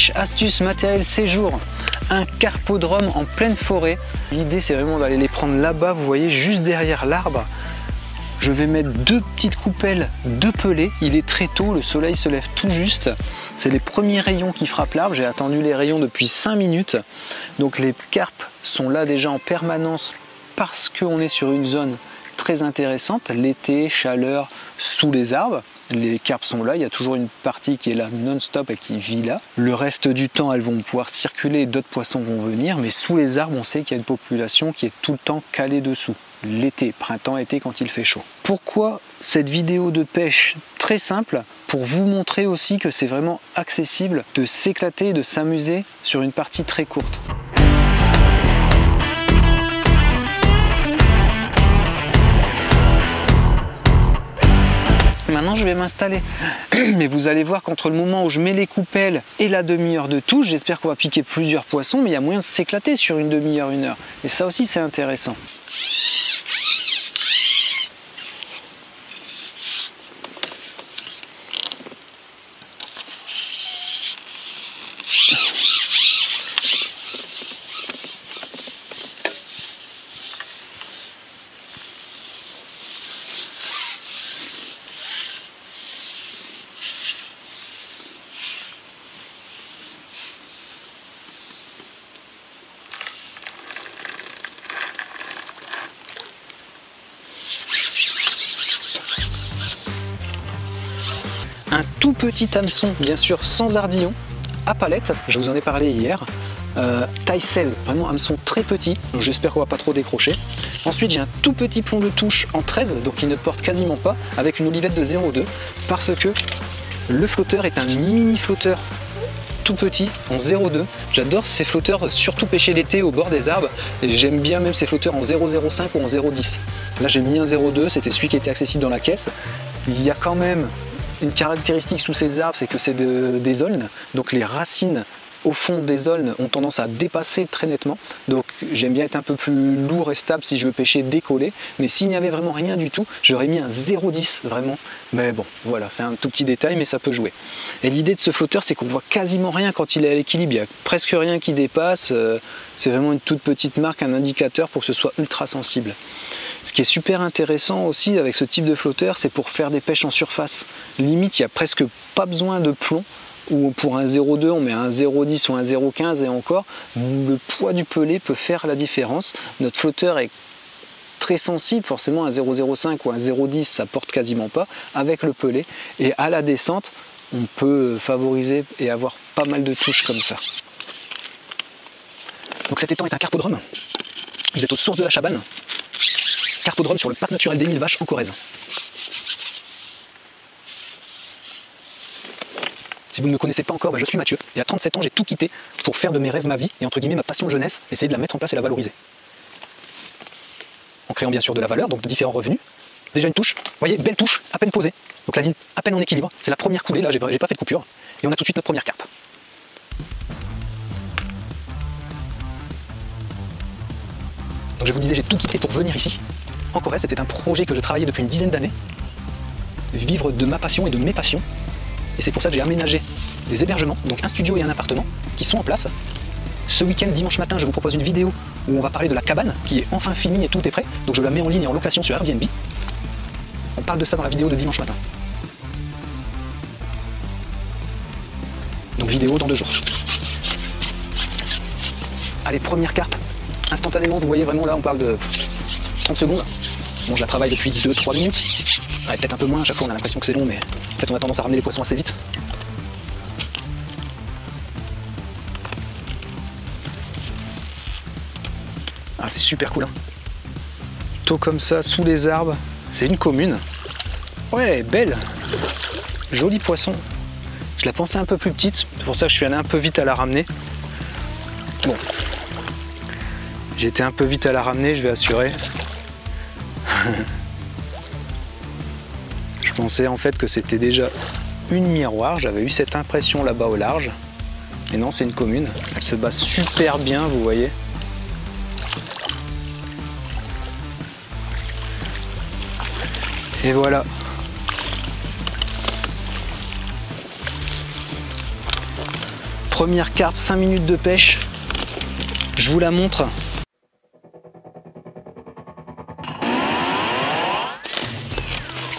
pêche, astuce, matériel, séjour. Un carpodrome en pleine forêt. L'idée c'est vraiment d'aller les prendre là-bas, vous voyez, juste derrière l'arbre. Je vais mettre 2 petites coupelles de pelés. Il est très tôt, le soleil se lève tout juste. C'est les premiers rayons qui frappent l'arbre. J'ai attendu les rayons depuis 5 minutes. Donc les carpes sont là déjà en permanence parce qu'on est sur une zone très intéressante. L'été, chaleur, sous les arbres. Les carpes sont là, il y a toujours une partie qui est là non-stop et qui vit là. Le reste du temps, elles vont pouvoir circuler, d'autres poissons vont venir, mais sous les arbres, on sait qu'il y a une population qui est tout le temps calée dessous. L'été, printemps, été, quand il fait chaud. Pourquoi cette vidéo de pêche très simple? Pour vous montrer aussi que c'est vraiment accessible de s'éclater, de s'amuser sur une partie très courte. Maintenant je vais m'installer, mais vous allez voir qu'entre le moment où je mets les coupelles et la demi-heure de touche, j'espère qu'on va piquer plusieurs poissons, mais il y a moyen de s'éclater sur une demi-heure, 1 heure. Et ça aussi c'est intéressant. Un tout petit hameçon, bien sûr sans ardillon, à palette, je vous en ai parlé hier, taille 16, vraiment hameçon très petit, donc j'espère qu'on va pas trop décrocher. Ensuite j'ai un tout petit plomb de touche en 13, donc il ne porte quasiment pas, avec une olivette de 0,2, parce que le flotteur est un mini flotteur tout petit en 0,2. J'adore ces flotteurs, surtout pêcher l'été au bord des arbres, et j'aime bien même ces flotteurs en 0,05 ou en 0,10. Là j'ai mis un 0,2, c'était celui qui était accessible dans la caisse. Il y a quand même une caractéristique sous ces arbres, c'est que c'est des aulnes, donc les racines au fond des aulnes ont tendance à dépasser très nettement, donc j'aime bien être un peu plus lourd et stable si je veux pêcher décollé, mais s'il n'y avait vraiment rien du tout, j'aurais mis un 0,10 vraiment, mais bon voilà, c'est un tout petit détail mais ça peut jouer. Et l'idée de ce flotteur, c'est qu'on voit quasiment rien quand il est à l'équilibre, il n'y a presque rien qui dépasse, c'est vraiment une toute petite marque, un indicateur pour que ce soit ultra sensible. Ce qui est super intéressant aussi avec ce type de flotteur, c'est pour faire des pêches en surface. Limite, il n'y a presque pas besoin de plomb, ou pour un 0,2 on met un 0,10 ou un 0,15 et encore, le poids du pelé peut faire la différence. Notre flotteur est très sensible, forcément un 0,05 ou un 0,10 ça porte quasiment pas avec le pelé, et à la descente on peut favoriser et avoir pas mal de touches comme ça. Donc cet étang est un carpodrome, vous êtes aux sources de la Chabanne, carpodrome sur le parc naturel des 1000 Vaches en Corrèze. Si vous ne me connaissez pas encore, je suis Mathieu, et à 37 ans j'ai tout quitté pour faire de mes rêves ma vie, et entre guillemets ma passion jeunesse, essayer de la mettre en place et la valoriser. En créant bien sûr de la valeur, donc de différents revenus. Déjà une touche, vous voyez, belle touche, à peine posée, donc la ligne à peine en équilibre, c'est la première coulée, là j'ai pas fait de coupure, et on a tout de suite notre première carpe. Donc je vous disais, j'ai tout quitté pour venir ici. En Corrèze, c'était un projet que je travaillais depuis une dizaine d'années, vivre de ma passion et de mes passions. Et c'est pour ça que j'ai aménagé des hébergements, donc un studio et un appartement, qui sont en place. Ce week-end, dimanche matin, je vous propose une vidéo où on va parler de la cabane, qui est enfin finie et tout est prêt. Donc je la mets en ligne et en location sur Airbnb. On parle de ça dans la vidéo de dimanche matin. Donc vidéo dans 2 jours. Allez, première carpe. Instantanément, vous voyez vraiment là, on parle de 30 secondes. Bon, je la travaille depuis 2-3 minutes. Ouais, peut-être un peu moins, à chaque fois on a l'impression que c'est long, mais en fait on a tendance à ramener les poissons assez vite. Ah, c'est super cool, hein. Tôt comme ça, sous les arbres, c'est une commune. Ouais, belle. Joli poisson. Je la pensais un peu plus petite, c'est pour ça que je suis allé un peu vite à la ramener. Bon. J'ai été un peu vite à la ramener, je vais assurer. Je pensais en fait que c'était déjà une miroir, j'avais eu cette impression là-bas au large. Mais non, c'est une commune. Elle se bat super bien, vous voyez. Et voilà. Première carpe, 5 minutes de pêche. Je vous la montre.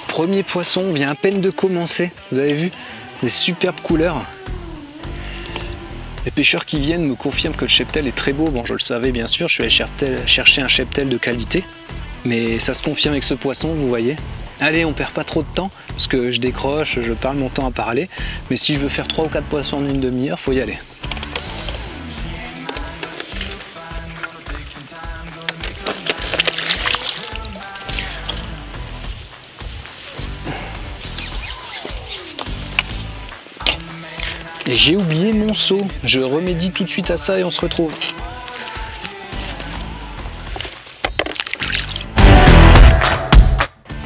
Premier poisson, on vient à peine de commencer. Vous avez vu, des superbes couleurs. Les pêcheurs qui viennent me confirment que le cheptel est très beau. Bon, je le savais bien sûr, je suis allé chercher un cheptel de qualité. Mais ça se confirme avec ce poisson, vous voyez. Allez, on perd pas trop de temps, parce que je décroche, je parle mon temps à parler. Mais si je veux faire 3 ou 4 poissons en une demi-heure, faut y aller. Et j'ai oublié mon seau. Je remédie tout de suite à ça et on se retrouve.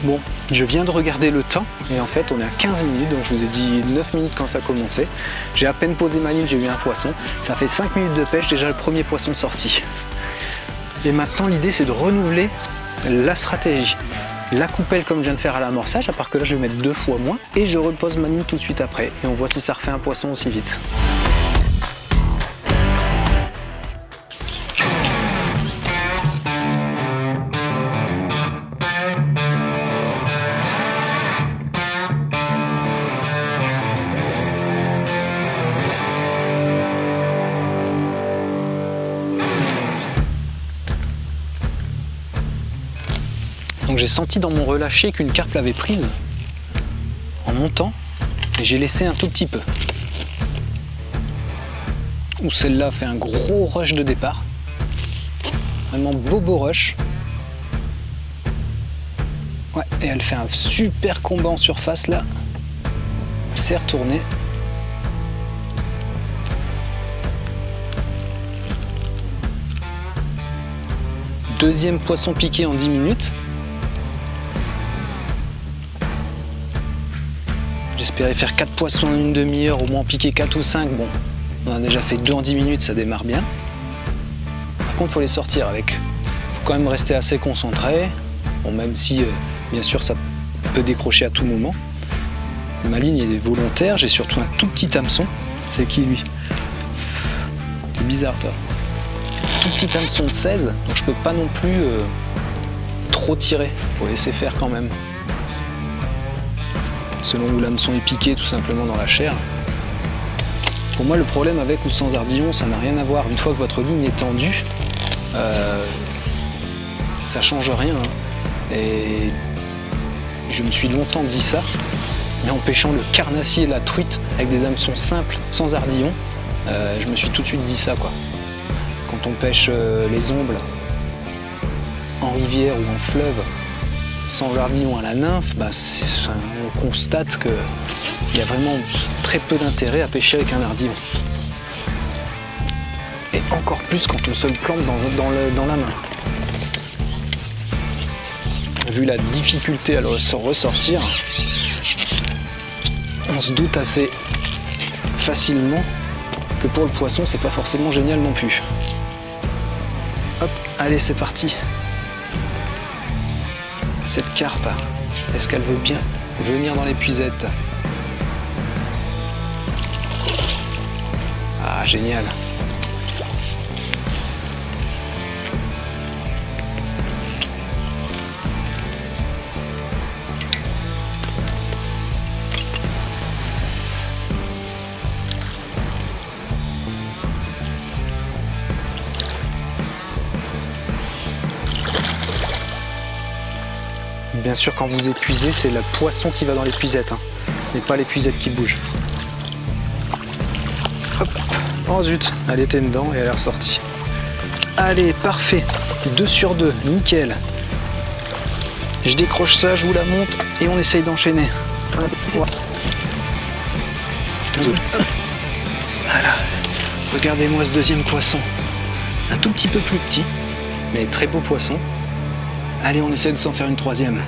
Bon, je viens de regarder le temps et en fait on est à 15 minutes, donc je vous ai dit 9 minutes quand ça a commencé. J'ai à peine posé ma ligne, j'ai eu un poisson. Ça fait 5 minutes de pêche, déjà le premier poisson sorti. Et maintenant l'idée c'est de renouveler la stratégie. La coupelle comme je viens de faire à l'amorçage, à part que là je vais mettre 2 fois moins et je repose ma ligne tout de suite après et on voit si ça refait un poisson aussi vite. Donc j'ai senti dans mon relâché qu'une carpe l'avait prise en montant et j'ai laissé un tout petit peu. Où celle-là fait un gros rush de départ. Vraiment beau rush. Ouais, et elle fait un super combat en surface là. Elle s'est retournée. Deuxième poisson piqué en 10 minutes. J'espérais faire 4 poissons en une demi-heure, au moins en piquer 4 ou 5. Bon, on a déjà fait 2 en 10 minutes, ça démarre bien. Par contre, il faut les sortir avec. Il faut quand même rester assez concentré. Bon, même si, bien sûr, ça peut décrocher à tout moment. Ma ligne est volontaire, j'ai surtout un tout petit hameçon. C'est qui, lui? C'est bizarre, toi. Tout petit hameçon de 16, donc je peux pas non plus trop tirer. Faut laisser faire quand même. Selon où l'hameçon est piqué, tout simplement dans la chair. Pour moi, le problème avec ou sans ardillon, ça n'a rien à voir. Une fois que votre ligne est tendue, ça change rien. Et je me suis longtemps dit ça, mais en pêchant le carnassier et la truite avec des hameçons simples, sans ardillon, je me suis tout de suite dit ça, quoi. Quand on pêche les ombles en rivière ou en fleuve, sans ardillon à la nymphe, bah on constate qu'il y a vraiment très peu d'intérêt à pêcher avec un ardillon. Et encore plus quand on se le plante dans la main. Vu la difficulté à le ressortir, on se doute assez facilement que pour le poisson, c'est pas forcément génial non plus. Hop, allez, c'est parti. Cette carpe, est-ce qu'elle veut bien venir dans l'épuisette? Ah, génial. Bien sûr, quand vous épuisez, c'est le poisson qui va dans l'épuisette. Hein. Ce n'est pas l'épuisette qui bouge. Hop. Oh zut, elle était dedans et elle est ressortie. Allez, parfait. 2 sur 2, nickel. Je décroche ça, je vous la monte et on essaye d'enchaîner. Voilà. Regardez-moi ce deuxième poisson. Un tout petit peu plus petit, mais très beau poisson. Allez, on essaie de s'en faire une troisième.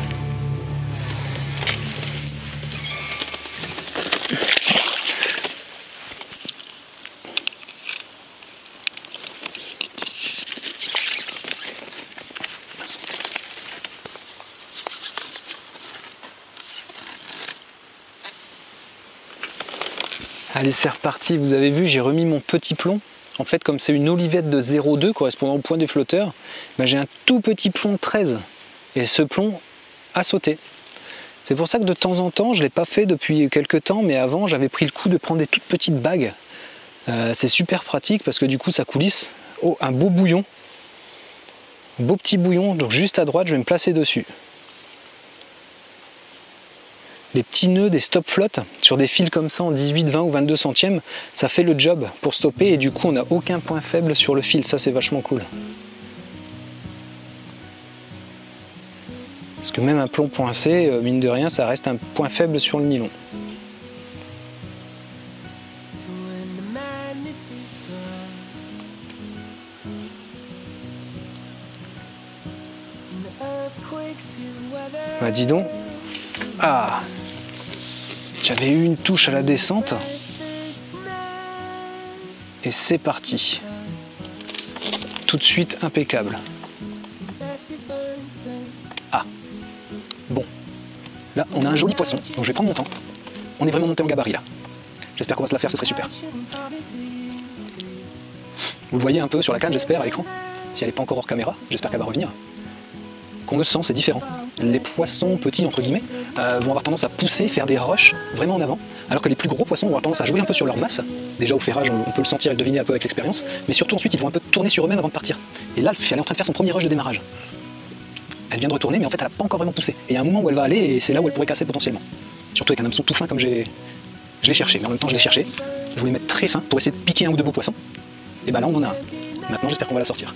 Allez, c'est reparti. Vous avez vu, j'ai remis mon petit plomb. En fait, comme c'est une olivette de 0,2 correspondant au point des flotteurs, ben, j'ai un tout petit plomb de 13. Et ce plomb a sauté. C'est pour ça que de temps en temps, je ne l'ai pas fait depuis quelques temps, mais avant, j'avais pris le coup de prendre des toutes petites bagues. C'est super pratique parce que du coup, ça coulisse. Oh, un beau bouillon. Beau petit bouillon. Donc juste à droite, je vais me placer dessus. Les petits nœuds des stop flottes sur des fils comme ça en 18, 20 ou 22 centièmes, ça fait le job pour stopper et du coup, on n'a aucun point faible sur le fil. Ça, c'est vachement cool. Parce que même un plomb poincé, mine de rien, ça reste un point faible sur le nylon. Bah dis donc. Ah, j'avais eu une touche à la descente. Et c'est parti. Tout de suite impeccable. Ah. Bon. Là, on a un joli poisson. Donc je vais prendre mon temps. On est vraiment monté en gabarit là. J'espère qu'on va se la faire, ce serait super. Vous le voyez un peu sur la canne, j'espère, à l'écran. Si elle n'est pas encore hors caméra, j'espère qu'elle va revenir. Qu'on le sent, c'est différent. Les poissons petits, entre guillemets, vont avoir tendance à pousser, faire des rushs vraiment en avant, alors que les plus gros poissons vont avoir tendance à jouer un peu sur leur masse. Déjà au ferrage, on peut le sentir et le deviner un peu avec l'expérience, mais surtout ensuite, ils vont un peu tourner sur eux-mêmes avant de partir. Et là, elle est en train de faire son premier rush de démarrage. Elle vient de retourner, mais en fait, elle n'a pas encore vraiment poussé. Et il y a un moment où elle va aller, et c'est là où elle pourrait casser potentiellement. Surtout avec un hameçon tout fin comme je l'ai cherché, mais en même temps, je l'ai cherché. Je voulais mettre très fin pour essayer de piquer un ou deux beaux poissons. Et bah là, on en a un. Maintenant, j'espère qu'on va la sortir.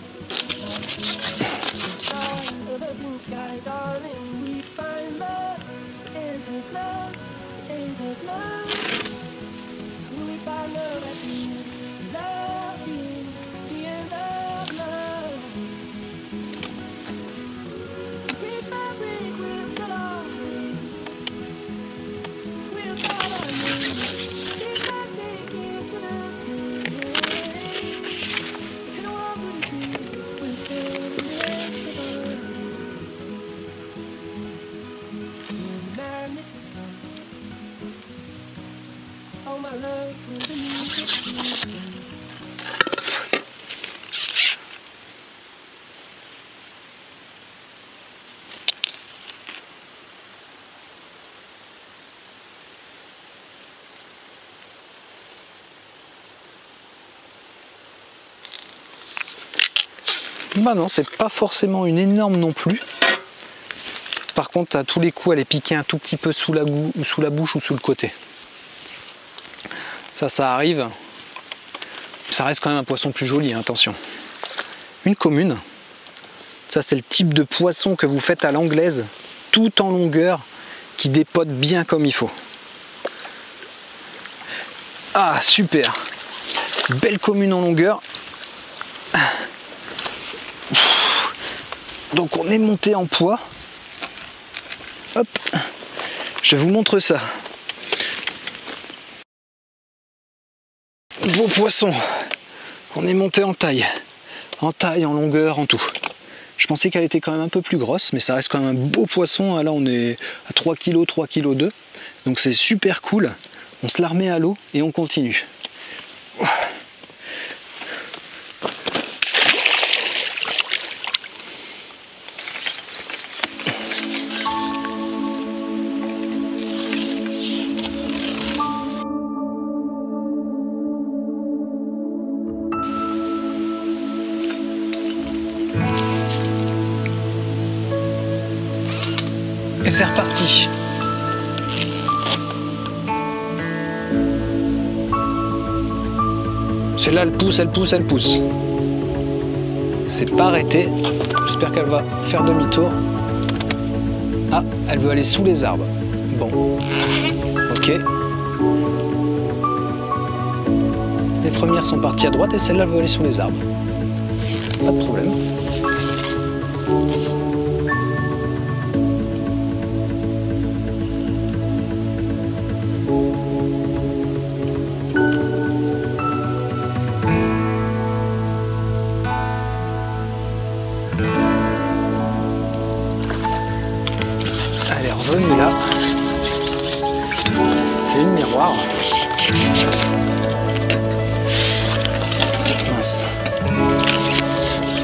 Bah non, c'est pas forcément une énorme non plus. Par contre, à tous les coups, elle est piquée un tout petit peu sous la bouche ou sous le côté. Ça arrive. Ça reste quand même un poisson plus joli, hein, attention. Une commune. Ça, c'est le type de poisson que vous faites à l'anglaise, tout en longueur, qui dépote bien comme il faut. Ah, super. Belle commune en longueur. Donc on est monté en poids. Hop, je vous montre ça. Beau poisson. On est monté en taille, en longueur, en tout. Je pensais qu'elle était quand même un peu plus grosse, mais ça reste quand même un beau poisson. Là on est à 3 kg, 3 kg 2. Donc c'est super cool. On se la remet à l'eau et on continue. Et c'est reparti. Celle-là, elle pousse, elle pousse, elle pousse. C'est pas arrêté. J'espère qu'elle va faire demi-tour. Ah, elle veut aller sous les arbres. Bon. Ok. Les premières sont parties à droite et celle-là veut aller sous les arbres. Pas de problème. Revenez là, c'est une miroir. mince.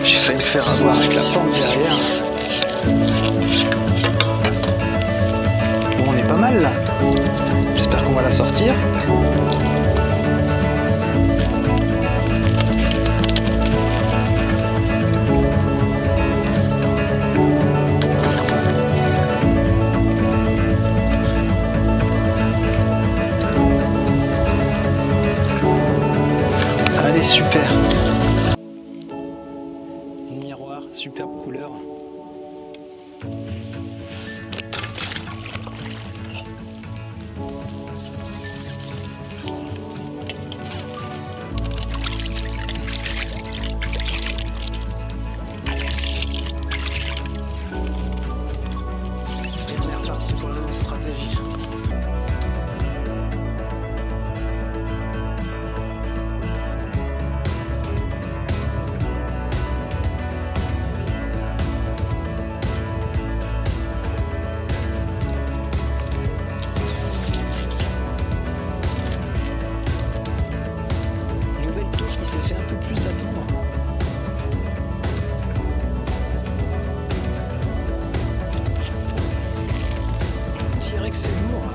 J'ai failli me faire avoir avec la pente derrière. Bon, on est pas mal là. J'espère qu'on va la sortir. Allez, super. Miroir, superbe couleur. On est reparti pour la même stratégie. Nouvelle touche qui s'est fait un peu plus attendre. On dirait que c'est lourd.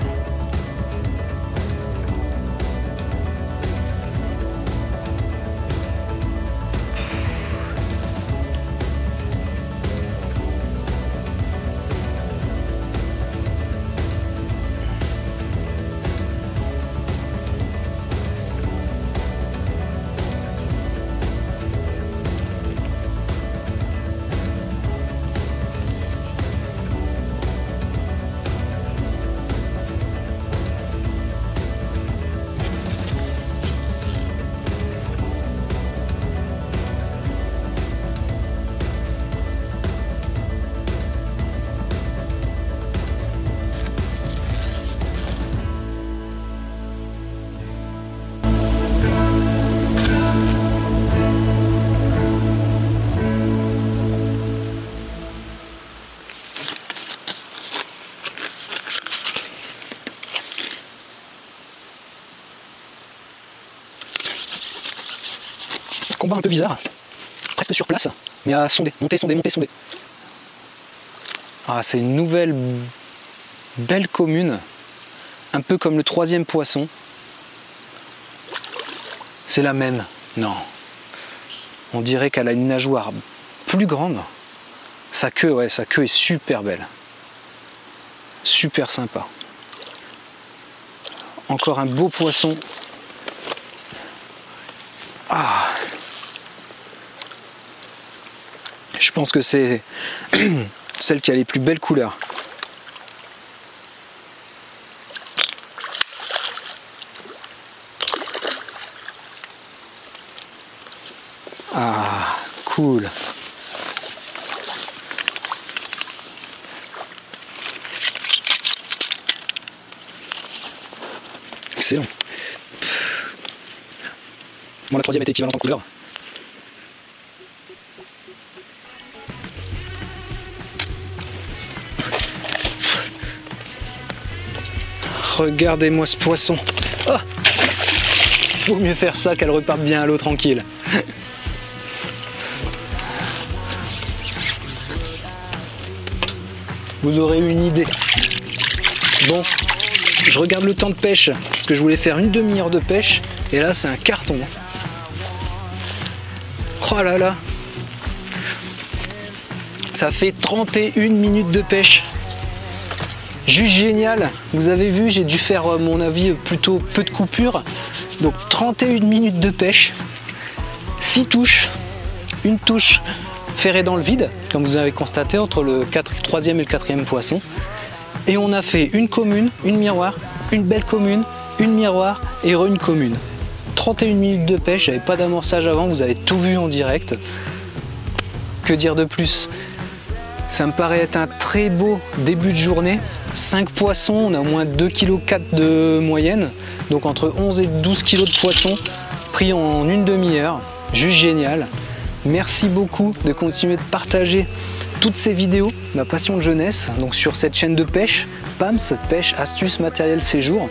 Combat un peu bizarre, presque sur place, mais à sonder, monter, sonder, monter, sonder. Ah, c'est une nouvelle belle commune, un peu comme le 3e poisson. C'est la même, non. On dirait qu'elle a une nageoire plus grande. Sa queue, ouais, sa queue est super belle. Super sympa. Encore un beau poisson. Ah. Je pense que c'est celle qui a les plus belles couleurs. Ah, cool. Excellent. Bon, la 3e est équivalente en couleur. Regardez-moi ce poisson. Oh, faut mieux faire ça qu'elle reparte bien à l'eau tranquille. Vous aurez eu une idée. Bon, je regarde le temps de pêche parce que je voulais faire une demi-heure de pêche et là c'est un carton. Oh là là, ça fait 31 minutes de pêche. Juste génial. Vous avez vu, j'ai dû faire, à mon avis, plutôt peu de coupures. Donc 31 minutes de pêche, 6 touches, une touche ferrée dans le vide, comme vous avez constaté, entre le 3e et le 4e poisson. Et on a fait une commune, une miroir, une belle commune, une miroir et une commune. 31 minutes de pêche, j'avais pas d'amorçage avant, vous avez tout vu en direct. Que dire de plus? Ça me paraît être un très beau début de journée. 5 poissons, on a au moins 2,4 kg de moyenne. Donc entre 11 et 12 kg de poissons pris en une demi-heure. Juste génial. Merci beaucoup de continuer de partager toutes ces vidéos, ma passion de jeunesse, donc sur cette chaîne de pêche, PAMS, pêche, astuces, matériel, séjour.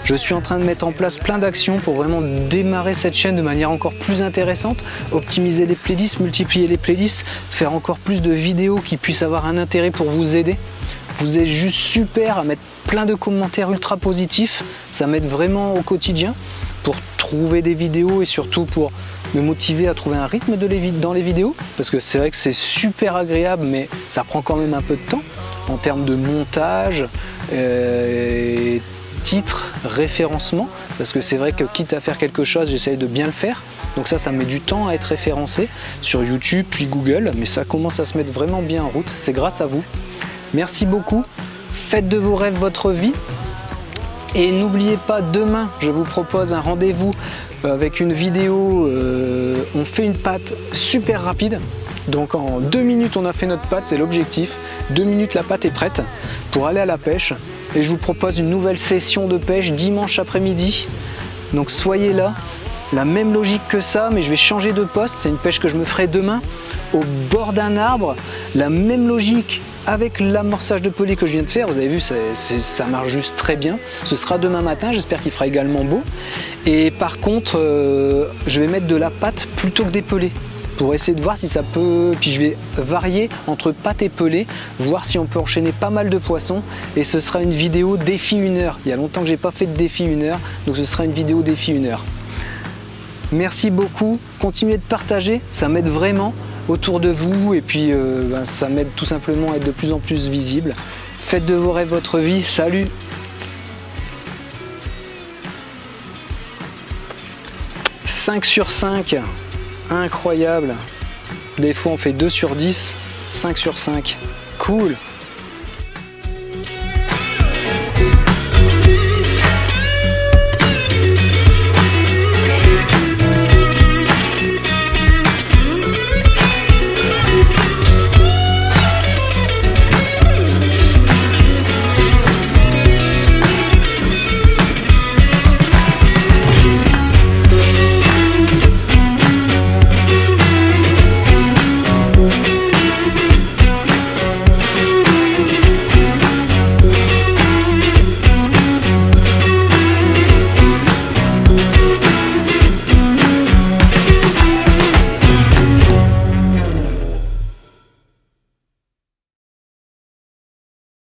Je suis en train de mettre en place plein d'actions pour vraiment démarrer cette chaîne de manière encore plus intéressante, optimiser les playlists, multiplier les playlists, faire encore plus de vidéos qui puissent avoir un intérêt pour vous aider. Vous êtes juste super à mettre plein de commentaires ultra positifs, ça m'aide vraiment au quotidien pour trouver des vidéos et surtout pour me motiver à trouver un rythme dans les vidéos, parce que c'est vrai que c'est super agréable mais ça prend quand même un peu de temps en termes de montage, titre, référencement, parce que c'est vrai que quitte à faire quelque chose, j'essaye de bien le faire, donc ça met du temps à être référencé sur YouTube puis Google, mais ça commence à se mettre vraiment bien en route, c'est grâce à vous. Merci beaucoup, faites de vos rêves votre vie. Et n'oubliez pas, demain, je vous propose un rendez-vous avec une vidéo. On fait une pâte super rapide. Donc en 2 minutes, on a fait notre pâte, c'est l'objectif. 2 minutes, la pâte est prête pour aller à la pêche. Et je vous propose une nouvelle session de pêche dimanche après-midi. Donc soyez là. La même logique que ça, mais je vais changer de poste. C'est une pêche que je me ferai demain au bord d'un arbre. La même logique avec l'amorçage de pellet que je viens de faire. Vous avez vu, ça marche juste très bien. Ce sera demain matin, j'espère qu'il fera également beau. Et par contre, je vais mettre de la pâte plutôt que des pelets pour essayer de voir si ça peut. Puis je vais varier entre pâte et pellet, voir si on peut enchaîner pas mal de poissons. Et ce sera une vidéo défi 1 heure. Il y a longtemps que j'ai pas fait de défi 1 heure, donc ce sera une vidéo défi 1 heure. Merci beaucoup, continuez de partager, ça m'aide vraiment autour de vous et puis ça m'aide tout simplement à être de plus en plus visible. Faites de vos rêves votre vie, salut! « 5 sur 5, incroyable! Des fois on fait 2 sur 10, 5 sur 5, cool!